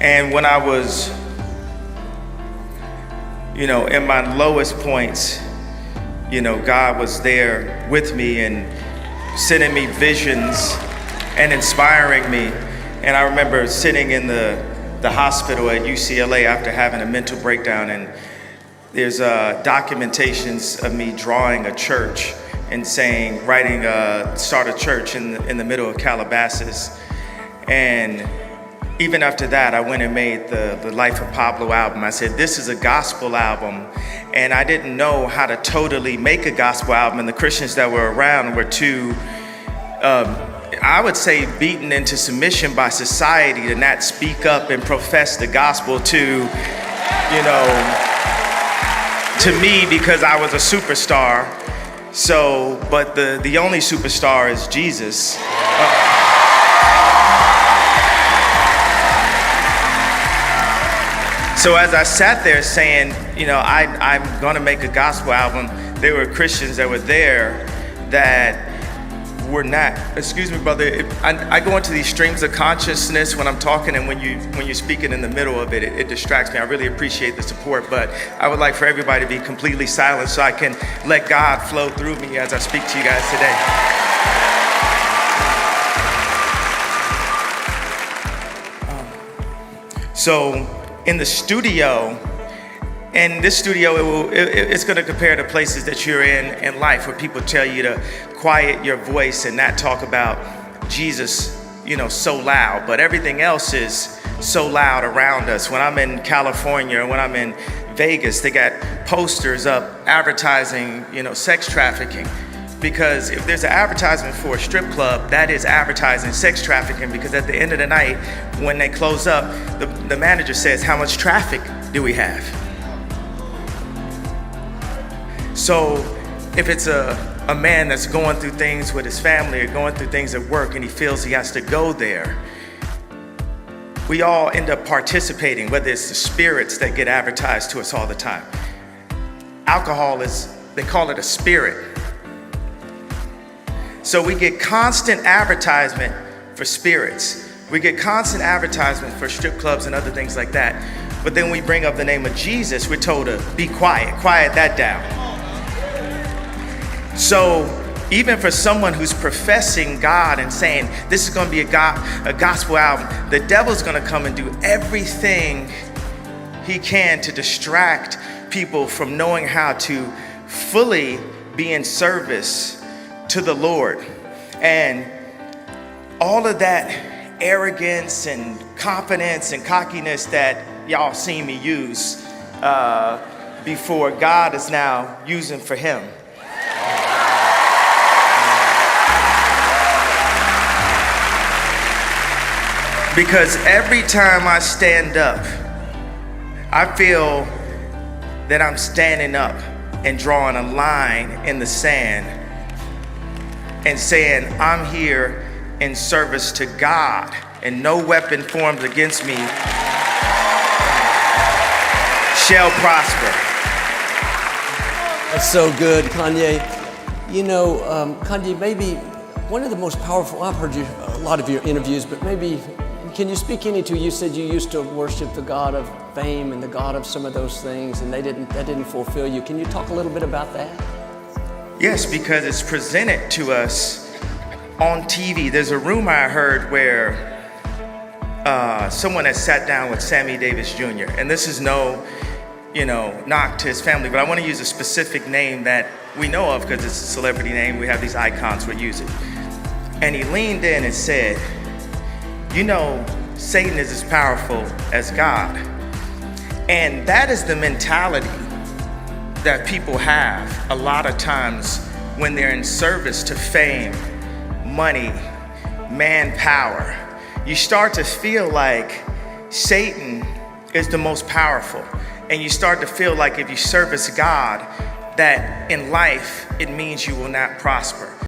And when I was, in my lowest points, God was there with me and sending me visions and inspiring me. And I remember sitting in the hospital at UCLA after having a mental breakdown, and there's documentations of me drawing a church and writing start a church in the middle of Calabasas. And even after that, I went and made the Life of Pablo album. I said, this is a gospel album. And I didn't know how to totally make a gospel album. And the Christians that were around were too, I would say, beaten into submission by society to not speak up and profess the gospel to me, because I was a superstar. So, but the only superstar is Jesus. So as I sat there saying, I'm gonna make a gospel album, there were Christians that were there that were not. Excuse me, brother. I go into these streams of consciousness when I'm talking, and when you're speaking in the middle of it, it distracts me. I really appreciate the support, but I would like for everybody to be completely silent so I can let God flow through me as I speak to you guys today. So in the studio, and this studio, it's going to compare to places that you're in life where people tell you to quiet your voice and not talk about Jesus, so loud. But everything else is so loud around us. When I'm in California, when I'm in Vegas, they got posters up advertising, sex trafficking. Because if there's an advertisement for a strip club, that is advertising sex trafficking, because at the end of the night, when they close up, the manager says, how much traffic do we have? So if it's a man that's going through things with his family or going through things at work and he feels he has to go there, we all end up participating, whether it's the spirits that get advertised to us all the time. Alcohol they call it a spirit. So we get constant advertisement for spirits. We get constant advertisement for strip clubs and other things like that. But then we bring up the name of Jesus, we're told to be quiet that down. So even for someone who's professing God and saying, this is gonna be a gospel album, the devil's gonna come and do everything he can to distract people from knowing how to fully be in service to the Lord. And all of that arrogance and confidence and cockiness that y'all seen me use before, God is now using for him. Because every time I stand up, I feel that I'm standing up and drawing a line in the sand and saying, I'm here in service to God, and no weapon formed against me shall prosper. That's so good, Kanye. Kanye, maybe one of the most powerful, I've heard a lot of your interviews, but maybe can you speak into, you said you used to worship the God of fame and the God of some of those things, and that didn't fulfill you. Can you talk a little bit about that? Yes, because it's presented to us on TV. There's a rumor I heard where someone has sat down with Sammy Davis Jr., and this is no, knock to his family, but I want to use a specific name that we know of because it's a celebrity name. We have these icons, we use it. And he leaned in and said, Satan is as powerful as God. And that is the mentality that people have a lot of times when they're in service to fame, money, manpower. You start to feel like Satan is the most powerful. And you start to feel like if you service God, that in life, it means you will not prosper.